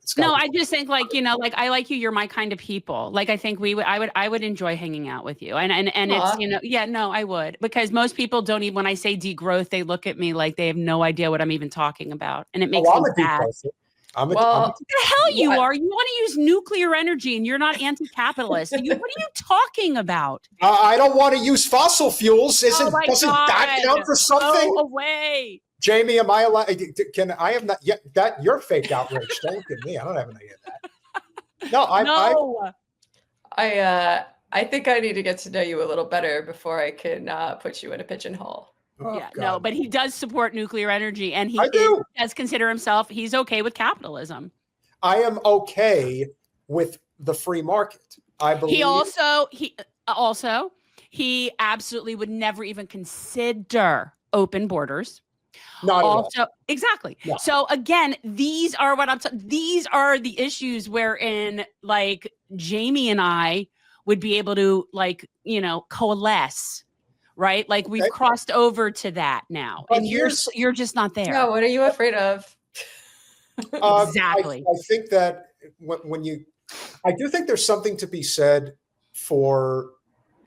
It's gotta No, be I just think like, like I like you, you're my kind of people. Like I think I would enjoy hanging out with you. And it's, yeah, no, I would. Because most people don't even, when I say degrowth, they look at me like they have no idea what I'm even talking about. And it makes me sad. Well, the hell you are. You want to use nuclear energy and you're not anti-capitalist. What are you talking about? I don't want to use fossil fuels. Doesn't that count for something? Go away. Jamie, am I allowed? I have not yet. That you're fake outrage. Don't look at me. I don't have any of that. No, I think I need to get to know you a little better before I can put you in a pigeonhole. Oh, yeah, God. No, but he does support nuclear energy, and he does consider himself, he's okay with capitalism. I am okay with the free market. I believe he absolutely would never even consider open borders. Not also, at all. Exactly. No. So again, these are these are the issues wherein like Jamie and I would be able to coalesce. Right? Like we've crossed over to that now. And you're just not there. No, what are you afraid of? Exactly. I think that I do think there's something to be said for,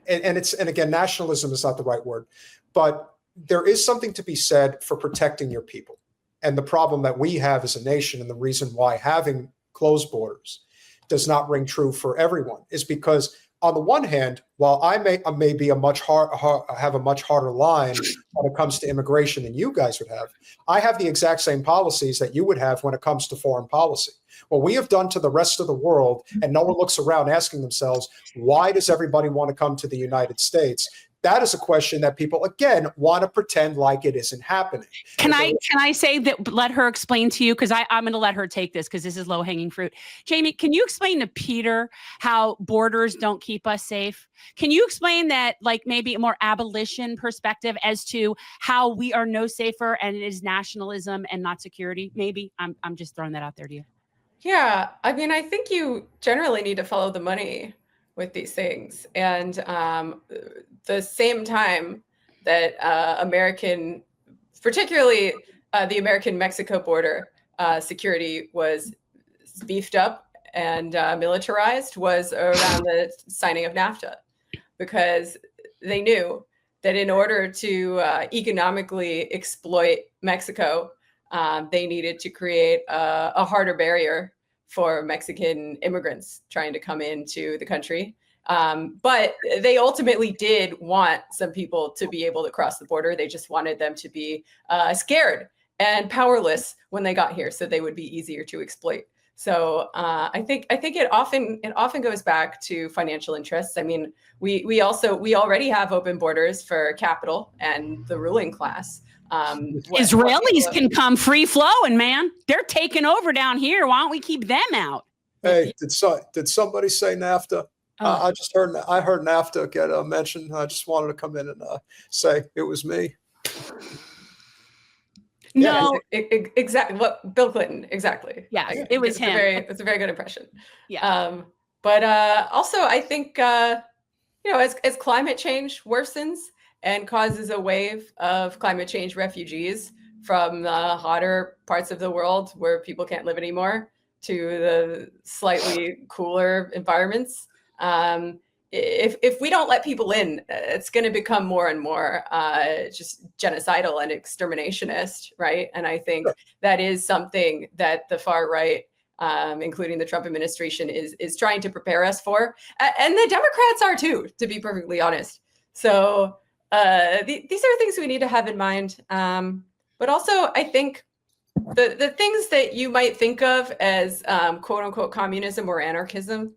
and again, nationalism is not the right word, but there is something to be said for protecting your people. And the problem that we have as a nation, and the reason why having closed borders does not ring true for everyone, is because on the one hand, while I may be have a much harder line when it comes to immigration than you guys would have, I have the exact same policies that you would have when it comes to foreign policy. What we have done to the rest of the world, and no one looks around asking themselves, why does everybody want to come to the United States? That is a question that people, again, want to pretend like it isn't happening. Can I say that, let her explain to you, because I'm going to let her take this because this is low-hanging fruit. Jamie, can you explain to Peter how borders don't keep us safe? Can you explain that, like maybe a more abolition perspective as to how we are no safer and it is nationalism and not security? Maybe I'm just throwing that out there to you. Yeah, I mean, I think you generally need to follow the money with these things. And the same time that particularly the American-Mexico border security was beefed up and militarized was around the signing of NAFTA, because they knew that in order to economically exploit Mexico, they needed to create a harder barrier for Mexican immigrants trying to come into the country. But they ultimately did want some people to be able to cross the border. They just wanted them to be scared and powerless when they got here, so they would be easier to exploit. So I think it often goes back to financial interests. I mean, we already have open borders for capital and the ruling class. Israelis can come free flowing, man. They're taking over down here. Why don't we keep them out? Hey, did somebody say NAFTA? I heard NAFTA get mentioned. I just wanted to come in and say it was me. No, exactly. What Bill Clinton? Exactly. Yeah, it was him. It's a very good impression. Yeah. But also, I think as climate change worsens and causes a wave of climate change refugees from the hotter parts of the world where people can't live anymore to the slightly cooler environments. If we don't let people in, it's going to become more and more just genocidal and exterminationist, right? And I think that is something that the far right, including the Trump administration, is trying to prepare us for. And the Democrats are too, to be perfectly honest. So these are things we need to have in mind. But also, I think the things that you might think of as quote unquote communism or anarchism,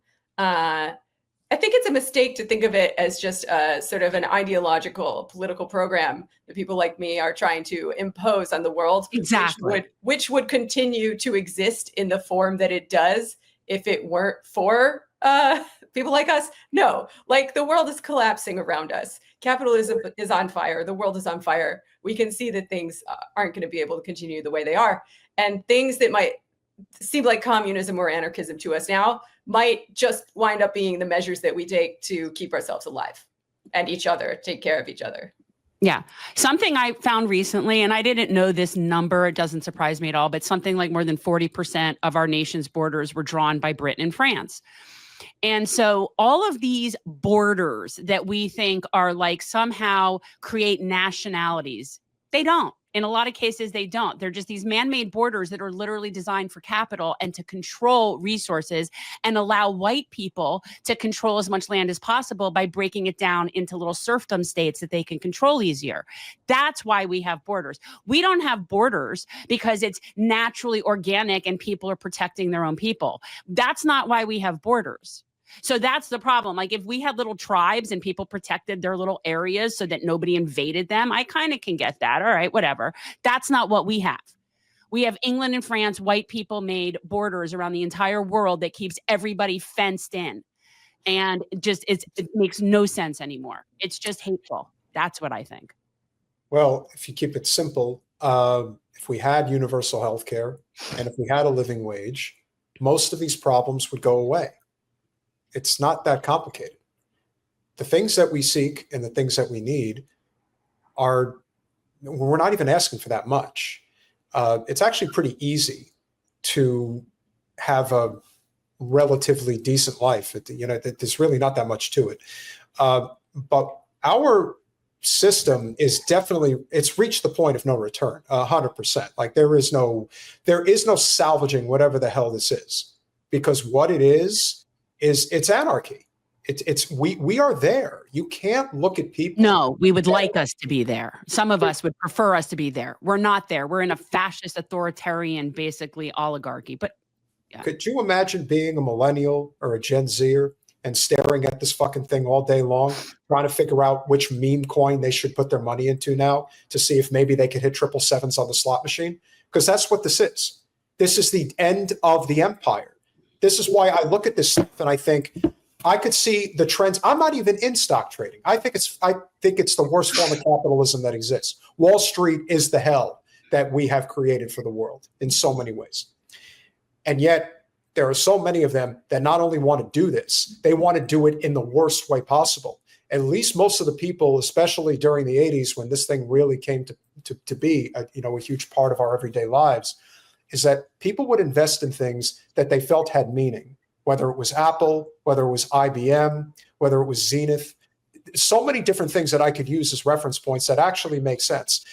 I think it's a mistake to think of it as just sort of an ideological political program that people like me are trying to impose on the world. Exactly. Which would continue to exist in the form that it does if it weren't for people like us. No, like the world is collapsing around us. Capitalism is on fire. The world is on fire. We can see that things aren't going to be able to continue the way they are. And things that might seem like communism or anarchism to us now might just wind up being the measures that we take to keep ourselves alive and each other, take care of each other. Yeah. Something I found recently, and I didn't know this number, it doesn't surprise me at all, but something like more than 40% of our nation's borders were drawn by Britain and France. And so all of these borders that we think are like somehow create nationalities, they don't. In a lot of cases, they don't. They're just these man-made borders that are literally designed for capital and to control resources and allow white people to control as much land as possible by breaking it down into little serfdom states that they can control easier. That's why we have borders. We don't have borders because it's naturally organic and people are protecting their own people. That's not why we have borders. So that's the problem. Like if we had little tribes and people protected their little areas so that nobody invaded them, I kind of can get that. All right, whatever. That's not what we have. We have England and France, white people made borders around the entire world that keeps everybody fenced in. And it makes no sense anymore. It's just hateful. That's what I think. Well, if you keep it simple, if we had universal health care and if we had a living wage, most of these problems would go away. It's not that complicated. The things that we seek and the things that we need we're not even asking for that much. It's actually pretty easy to have a relatively decent life. There's really not that much to it. But our system is it's reached the point of no return, 100%. Like there is no salvaging whatever the hell this is, because what it is it's anarchy. We are there. You can't look at people. No, we would like us to be there. Some of us would prefer us to be there. We're not there. We're in a fascist, authoritarian, basically oligarchy. But yeah. Could you imagine being a millennial or a Gen Zer and staring at this fucking thing all day long, trying to figure out which meme coin they should put their money into now to see if maybe they could hit 777s on the slot machine? Because that's what this is. This is the end of the empire. This is why I look at this stuff and I think I could see the trends. I'm not even in stock trading. I think it's the worst form of capitalism that exists. Wall Street is the hell that we have created for the world in so many ways. And yet there are so many of them that not only want to do this, they want to do it in the worst way possible. At least most of the people, especially during the 80s when this thing really came to be a huge part of our everyday lives, is that people would invest in things that they felt had meaning, whether it was Apple, whether it was IBM, whether it was Zenith, so many different things that I could use as reference points that actually make sense.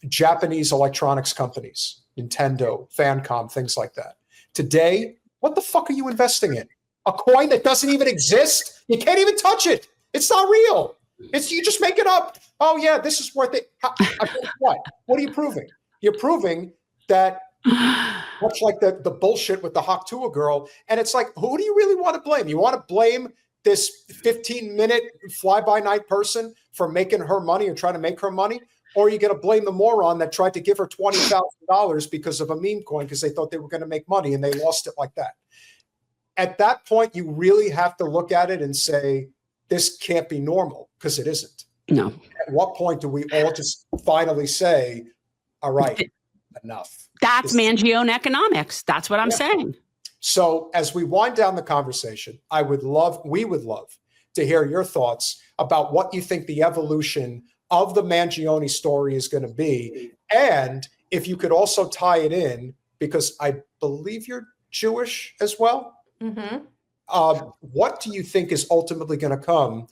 Japanese electronics companies, Nintendo, Famicom, things like that. Today, what the fuck are you investing in? A coin that doesn't even exist? You can't even touch it. It's not real. You just make it up. Oh yeah, this is worth it. What? What are you proving? You're proving that much like the bullshit with the Haktua girl. And it's like, who do you really want to blame? You want to blame this 15-minute fly-by-night person for making her money or trying to make her money? Or are you going to blame the moron that tried to give her $20,000 because of a meme coin because they thought they were going to make money and they lost it like that? At that point, you really have to look at it and say, this can't be normal, because it isn't. No. At what point do we all just finally say, all right, enough? That's Mangione economics. That's what I'm saying. So as we wind down the conversation, we would love to hear your thoughts about what you think the evolution of the Mangione story is going to be. And if you could also tie it in, because I believe you're Jewish as well. Mm-hmm. What do you think is ultimately going to come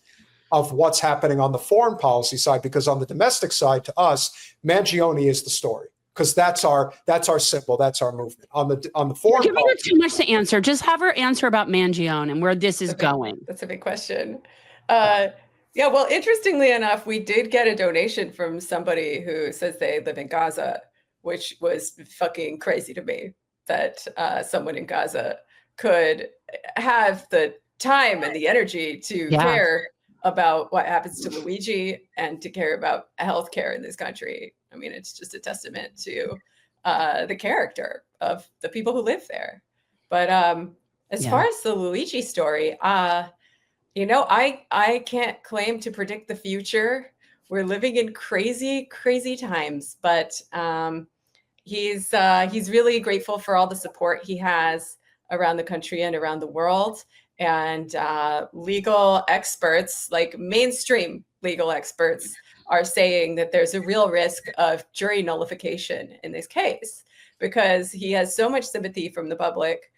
of what's happening on the foreign policy side? Because on the domestic side, to us, Mangione is the story. Because that's our symbol, that's our movement. On the foreign, giving her too much to answer. Just have her answer about Mangione and where this is going. That's a big question. Yeah, well, interestingly enough, we did get a donation from somebody who says they live in Gaza, which was fucking crazy to me that someone in Gaza could have the time and the energy to care about what happens to Luigi and to care about healthcare in this country. I mean, it's just a testament to the character of the people who live there. But as far as the Luigi story, I can't claim to predict the future. We're living in crazy, crazy times, but he's really grateful for all the support he has around the country and around the world. And legal experts, like mainstream legal experts, are saying that there's a real risk of jury nullification in this case because he has so much sympathy from the public.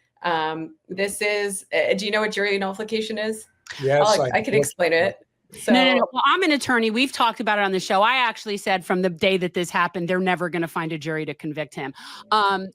This is, do you know what jury nullification is? Yes, I can explain it. So, No. Well, I'm an attorney. We've talked about it on the show. I actually said from the day that this happened, they're never going to find a jury to convict him.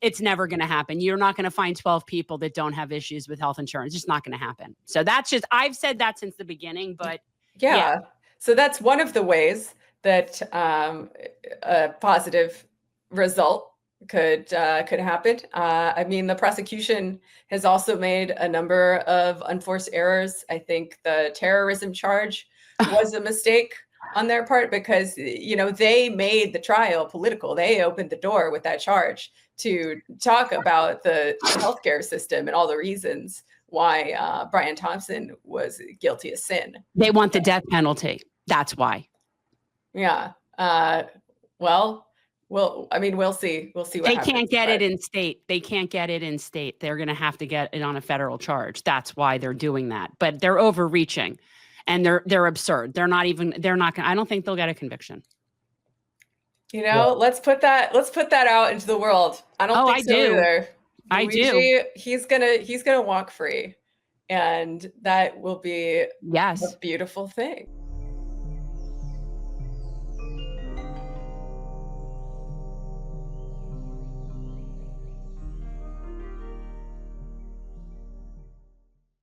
It's never going to happen. You're not going to find 12 people that don't have issues with health insurance. It's just not going to happen. So that's just, I've said that since the beginning, but yeah. So that's one of the ways that a positive result could happen. I mean, the prosecution has also made a number of unforced errors. I think the terrorism charge was a mistake on their part because, they made the trial political. They opened the door with that charge to talk about the healthcare system and all the reasons why Brian Thompson was guilty of sin. They want the death penalty. That's why. Yeah. Well, I mean, we'll see. We'll see what happens. They can't get it in state. They can't get it in state. They're going to have to get it on a federal charge. That's why they're doing that. But they're overreaching, and they're absurd. They're not going. I don't think they'll get a conviction. Let's put that out into the world. I don't think so either. Luigi, He's gonna walk free, and that will be a beautiful thing.